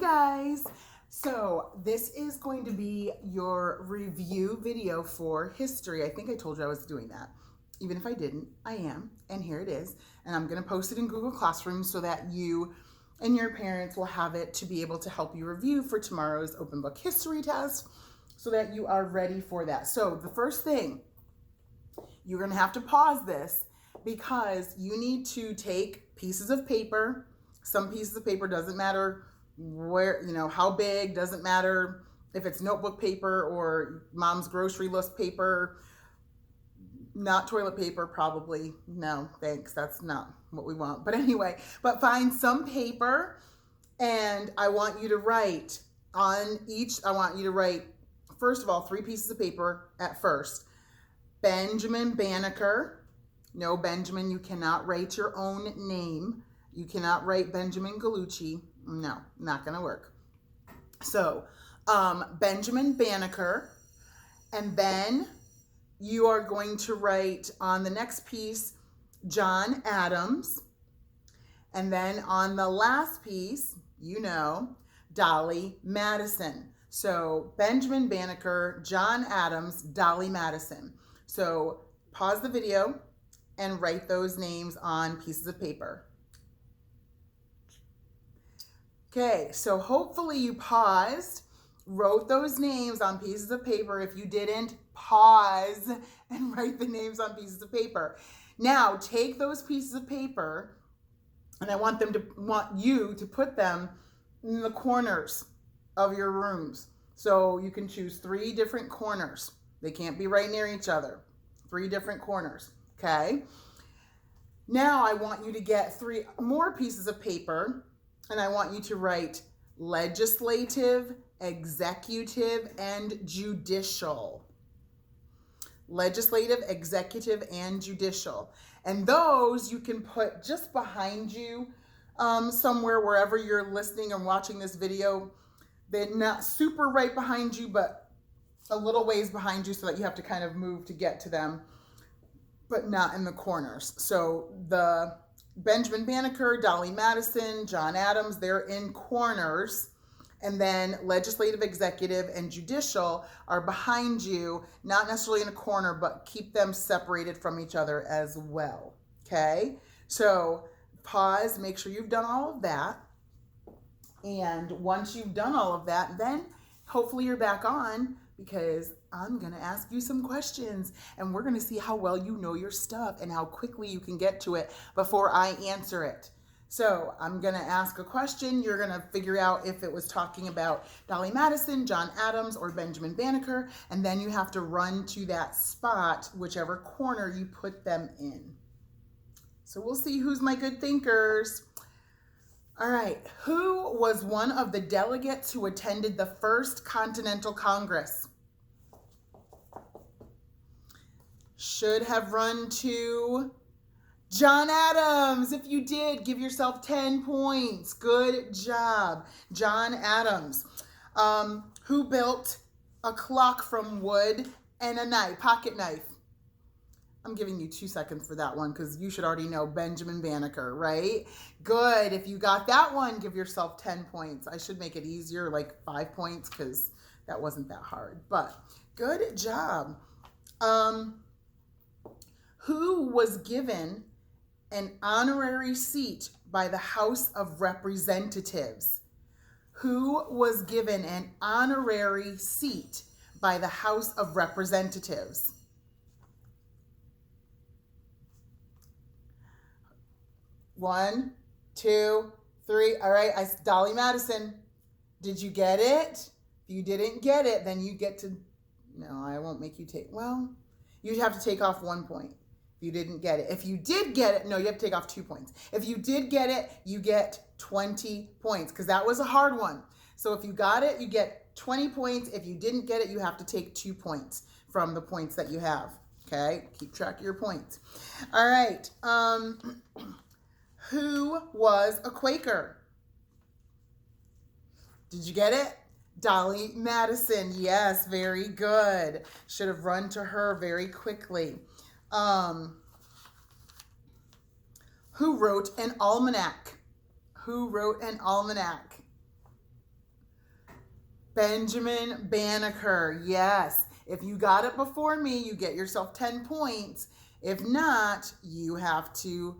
guys. So this is going to be your review video for history. I think I told you I was doing that. Even if I didn't, I am. And here it is. And I'm going to post it in Google Classroom so that you and your parents will have it to be able to help you review for tomorrow's open book history test so that you are ready for that. So the first thing, you're going to have to pause this because you need to take pieces of paper. Some pieces of paper, doesn't matter where, how big, doesn't matter if it's notebook paper or mom's grocery list paper, not toilet paper, probably. No, thanks. That's not what we want. But anyway, but find some paper and I want you to write on each, first of all, 3 pieces of paper at first. Benjamin Banneker. No, Benjamin, you cannot write your own name. You cannot write Benjamin Gallucci. No, not going to work. So, Benjamin Banneker. And then you are going to write on the next piece, John Adams. And then on the last piece, Dolly Madison. So, Benjamin Banneker, John Adams, Dolly Madison. So, pause the video and write those names on pieces of paper. Okay, so hopefully you paused, wrote those names on pieces of paper. If you didn't, pause and write the names on pieces of paper. Now, take those pieces of paper, and I want you to put them in the corners of your rooms. So you can choose 3 different corners. They can't be right near each other. 3 different corners, okay? Now I want you to get 3 more pieces of paper, and I want you to write legislative, executive, and judicial. Legislative, executive, and judicial. And those you can put just behind you somewhere, wherever you're listening and watching this video. They're not super right behind you, but a little ways behind you so that you have to kind of move to get to them, but not in the corners. So the Benjamin Banneker, Dolly Madison, John Adams, they're in corners. And then legislative, executive, and judicial are behind you, not necessarily in a corner, but keep them separated from each other as well. Okay? So pause, make sure you've done all of that. And once you've done all of that, then hopefully you're back on because I'm going to ask you some questions and we're going to see how well you know your stuff and how quickly you can get to it before I answer it. So I'm going to ask a question. You're going to figure out if it was talking about Dolly Madison, John Adams, or Benjamin Banneker, and then you have to run to that spot, whichever corner you put them in. So we'll see who's my good thinkers. All right, who was one of the delegates who attended the First Continental Congress? Should have run to John Adams. If you did, give yourself 10 points. Good job. John Adams. Who built a clock from wood and a pocket knife? I'm giving you 2 seconds for that one because you should already know Benjamin Banneker, right? Good. If you got that one, give yourself 10 points. I should make it easier, like 5 points, because that wasn't that hard. But good job. Who was given an honorary seat by the House of Representatives? Who was given an honorary seat by the House of Representatives? One, 2, 3. All right, Dolly Madison. Did you get it? If you didn't get it, then you get to, no, I won't make you take, well, you'd have to take off 1 point if you didn't get it. If you did get it, no, you have to take off 2 points. If you did get it, you get 20 points because that was a hard one. So if you got it, you get 20 points. If you didn't get it, you have to take 2 points from the points that you have. Okay, keep track of your points. All right. Who was a Quaker? Did you get it? Dolly Madison. Yes, very good. Should have run to her very quickly. Who wrote an almanac? Who wrote an almanac? Benjamin Banneker. Yes. If you got it before me, you get yourself 10 points. If not, you have to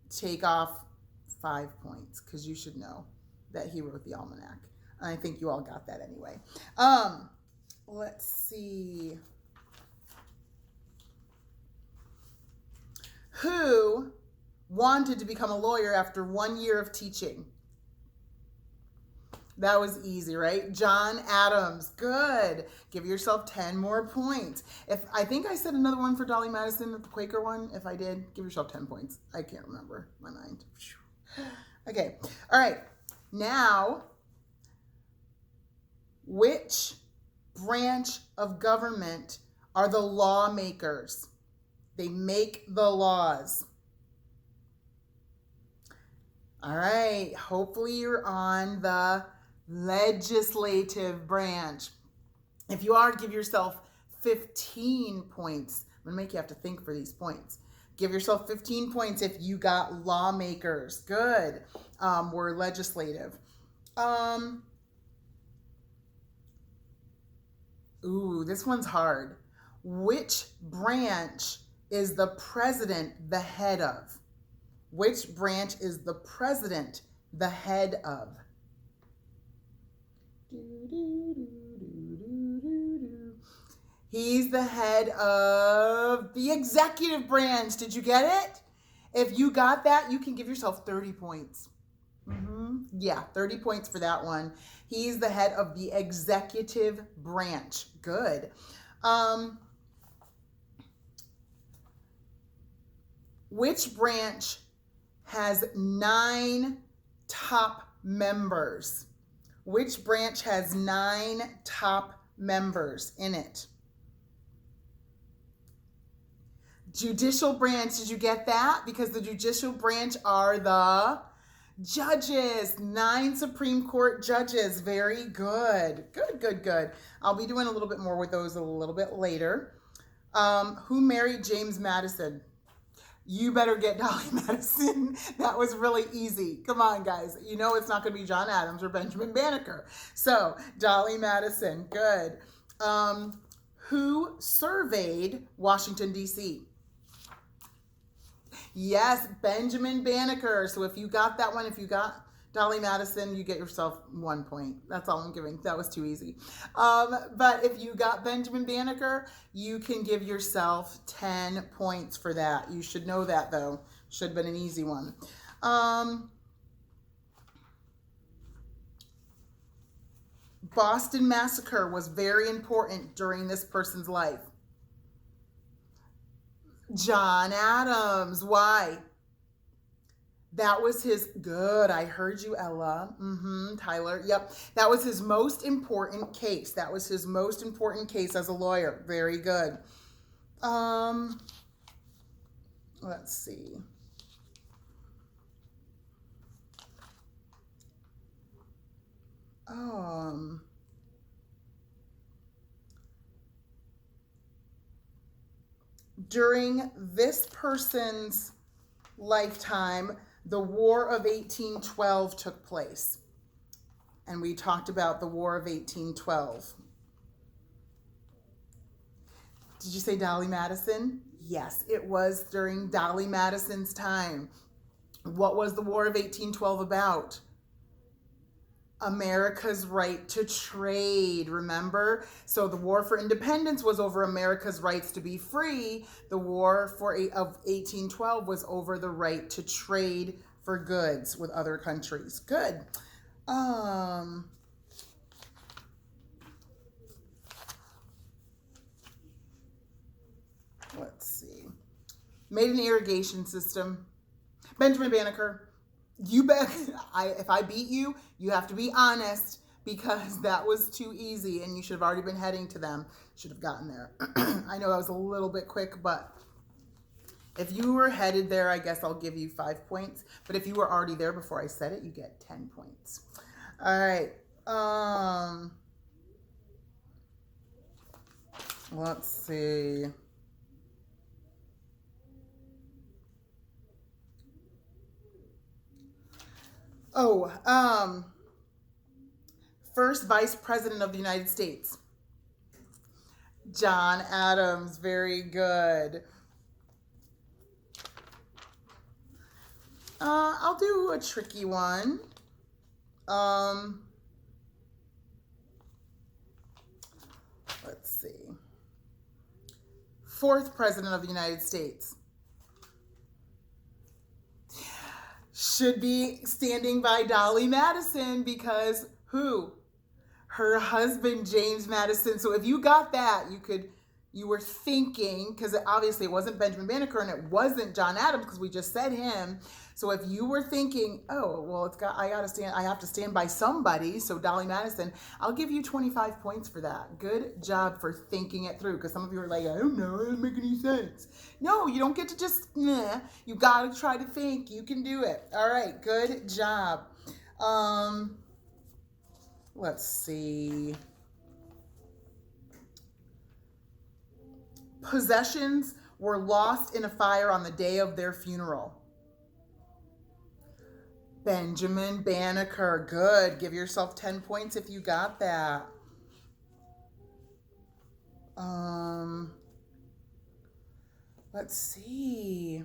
take off 5 points because you should know that he wrote the almanac. And I think you all got that anyway. Let's see. Who wanted to become a lawyer after 1 year of teaching? That was easy, right? John Adams. Good. Give yourself 10 more points. If I think I said another one for Dolly Madison, the Quaker one. If I did, give yourself 10 points. I can't remember my mind. Okay. All right. Now, which branch of government are the lawmakers? They make the laws. All right. Hopefully you're on the legislative branch. If you are, give yourself 15 points. I'm going to make you have to think for these points. Give yourself 15 points if you got lawmakers. Good. We're legislative. Ooh, this one's hard. Which branch is the president the head of? Which branch is the president the head of? He's the head of the executive branch. Did you get it? If you got that, you can give yourself 30 points. Yeah, 30 points for that one. He's the head of the executive branch. Good. Which branch has 9 top members? Which branch has 9 top members in it? Judicial branch. Did you get that? Because the judicial branch are the judges. 9 Supreme Court judges. Very good. Good. I'll be doing a little bit more with those a little bit later. Who married James Madison? You better get Dolly Madison. That was really easy. Come on, guys. You know it's not going to be John Adams or Benjamin Banneker. So, Dolly Madison. Good. Who surveyed Washington, D.C.? Yes, Benjamin Banneker. So if you got that one, if you got Dolly Madison, you get yourself 1 point. That's all I'm giving. That was too easy. But if you got Benjamin Banneker, you can give yourself 10 points for that. You should know that, though. Should have been an easy one. Boston Massacre was very important during this person's life. John Adams. Why? That was his, good, I heard you, Ella. Tyler, yep. That was his most important case. That was his most important case as a lawyer. Very good. Let's see. During this person's lifetime, the War of 1812 took place. And we talked about the War of 1812. Did you say Dolly Madison? Yes, it was during Dolly Madison's time. What was the War of 1812 about? America's right to trade, remember? So the War for Independence was over America's rights to be free. The War of 1812 was over the right to trade for goods with other countries. Good. Let's see. Made an irrigation system. Benjamin Banneker. You bet. If I beat you, you have to be honest because that was too easy and you should have already been heading to them. Should have gotten there. I know that was a little bit quick, but if you were headed there, I guess I'll give you 5 points. But if you were already there before I said it, you get 10 points. All right. Let's see. First Vice President of the United States. John Adams. Very good. I'll do a tricky one. Let's see. Fourth President of the United States. Should be standing by Dolly Madison because who? Her husband, James Madison. So if you got that, you were thinking, because obviously it wasn't Benjamin Banneker and it wasn't John Adams because we just said him. So if you were thinking, oh, well, I have to stand by somebody, so Dolly Madison, I'll give you 25 points for that. Good job for thinking it through, because some of you are like, I don't know, it doesn't make any sense. No, you don't get to just, you got to try to think. You can do it. All right, good job. Let's see. Possessions were lost in a fire on the day of their funeral. Benjamin Banneker. Good. Give yourself 10 points if you got that. Let's see.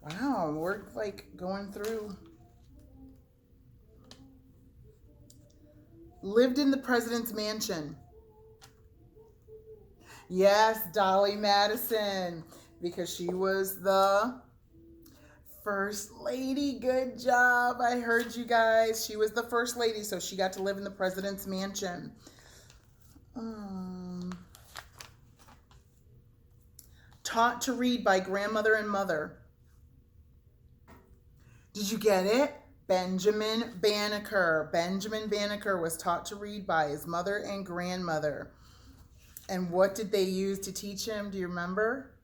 Wow, we're like going through. Lived in the president's mansion. Yes, Dolly Madison, because she was the first lady. Good job. I heard you guys. She was the first lady, so she got to live in the president's mansion. Taught to read by grandmother and mother. Did you get it? Benjamin Banneker. Benjamin Banneker was taught to read by his mother and grandmother. And what did they use to teach him? Do you remember?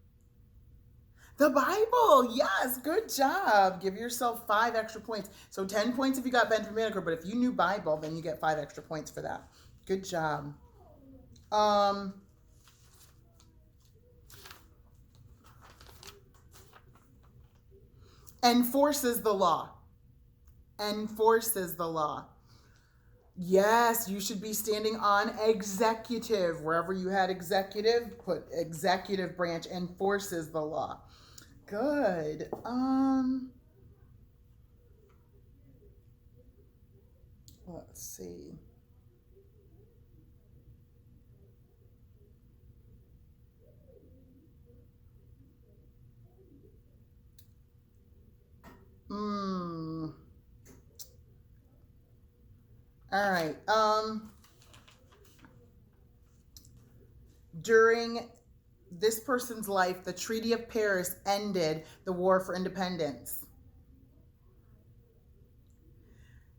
The Bible. Yes, good job. Give yourself 5 extra points. So 10 points if you got Benjamin Banneker, but if you knew Bible, then you get 5 extra points for that. Good job. Enforces the law. Enforces the law. Yes, you should be standing on executive. Wherever you had executive, put executive branch. Enforces the law. Good. Let's see. All right. During this person's life, the Treaty of Paris ended the War for Independence.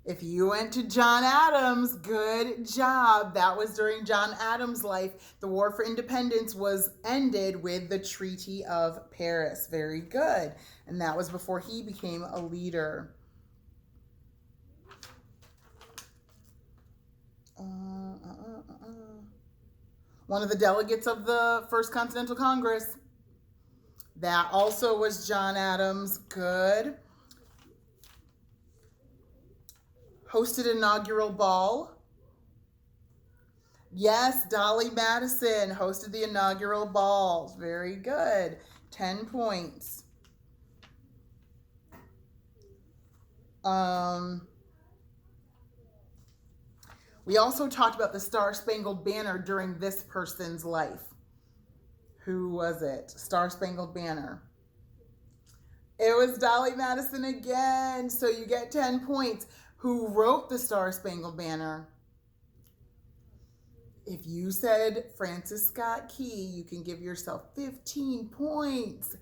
If you went to John Adams, good job. That was during John Adams' life. The War for Independence was ended with the Treaty of Paris. Very good. And that was before he became a leader. One of the delegates of the First Continental Congress. That also was John Adams. Good. Hosted inaugural ball. Yes, Dolly Madison hosted the inaugural ball. Very good. 10 points. We also talked about the Star-Spangled Banner during this person's life. Who was it? Star-Spangled Banner. It was Dolly Madison again. So you get 10 points. Who wrote the Star-Spangled Banner? If you said Francis Scott Key, you can give yourself 15 points.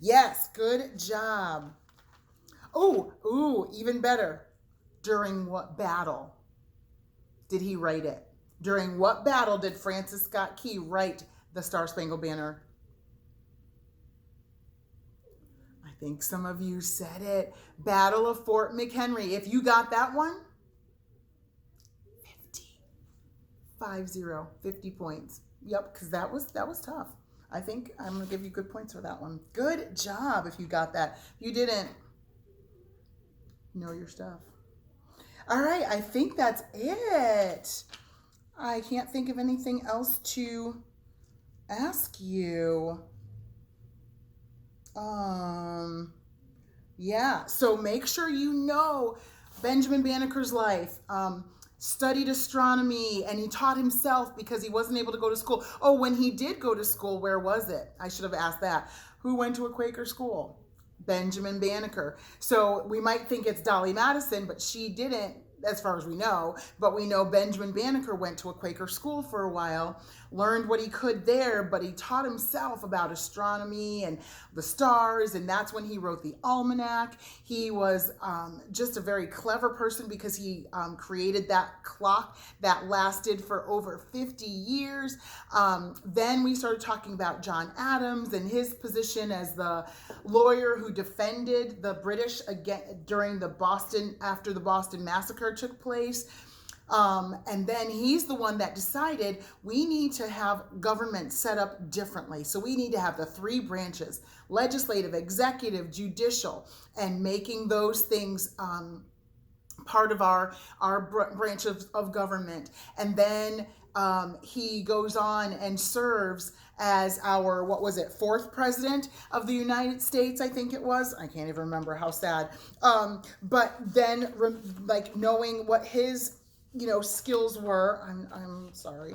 Yes, good job. Oh, even better. During what battle did he write it? During what battle did Francis Scott Key write the Star-Spangled Banner? I think some of you said it. Battle of Fort McHenry. If you got that one, 50 points. Yep, because that was tough. I think I'm going to give you good points for that one. Good job if you got that. If you didn't, know your stuff. All right, I think that's it. I can't think of anything else to ask you. Yeah, so make sure you know Benjamin Banneker's life. Studied astronomy, and he taught himself because he wasn't able to go to school. Oh, when he did go to school, where was it? I should have asked that. Who went to a Quaker school? Benjamin Banneker. So we might think it's Dolly Madison, but she didn't, as far as we know. But we know Benjamin Banneker went to a Quaker school for a while, learned what he could there, but he taught himself about astronomy and the stars, and that's when he wrote the almanac. He was just a very clever person because he created that clock that lasted for over 50 years. Then we started talking about John Adams and his position as the lawyer who defended the British again during the after the Boston Massacre took place. And then he's the one that decided we need to have government set up differently. So we need to have the three branches: legislative, executive, judicial, and making those things part of our branch of government. And then he goes on and serves as our, what was it, fourth president of the United States, I think it was. I can't even remember, how sad. But then like knowing what his skills were. I'm sorry.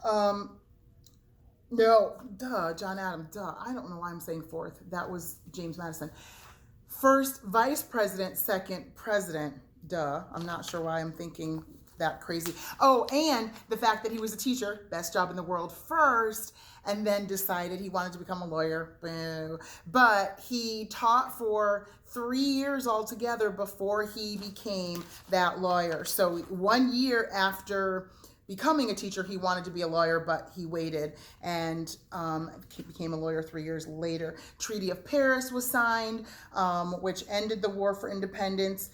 No, John Adams, I don't know why I'm saying fourth. That was James Madison. First vice president, second president, I'm not sure why I'm thinking that crazy. Oh, and the fact that he was a teacher, best job in the world, first, and then decided he wanted to become a lawyer. Boo. But he taught for 3 years altogether before he became that lawyer. So 1 year after becoming a teacher, he wanted to be a lawyer, but he waited and became a lawyer 3 years later. Treaty of Paris was signed, which ended the War for Independence.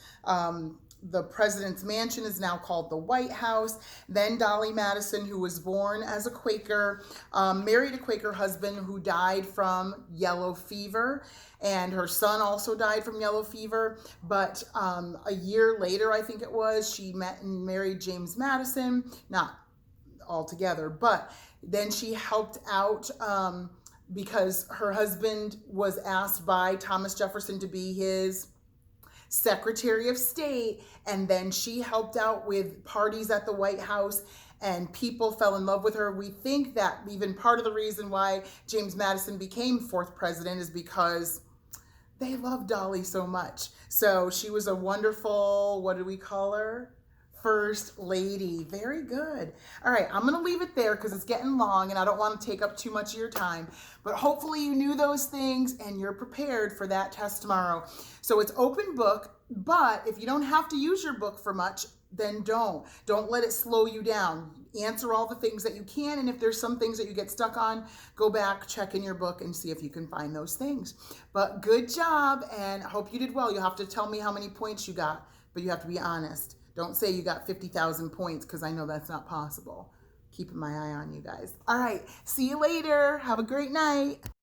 The president's mansion is now called the White House. Then Dolly Madison, who was born as a Quaker, married a Quaker husband who died from yellow fever, and her son also died from yellow fever. But a year later, I think it was, she met and married James Madison, not all together, but then she helped out because her husband was asked by Thomas Jefferson to be his Secretary of State, and then she helped out with parties at the White House, and people fell in love with her. We think that even part of the reason why James Madison became fourth president is because they loved Dolly so much. So she was a wonderful, what do we call her? First lady. Very good. All right, I'm going to leave it there because it's getting long and I don't want to take up too much of your time. But hopefully you knew those things and you're prepared for that test tomorrow. So it's open book, but if you don't have to use your book for much, then don't. Don't let it slow you down. Answer all the things that you can, and if there's some things that you get stuck on, go back, check in your book, and see if you can find those things. But good job, and I hope you did well. You'll have to tell me how many points you got, but you have to be honest. Don't say you got 50,000 points, because I know that's not possible. Keeping my eye on you guys. All right, see you later. Have a great night.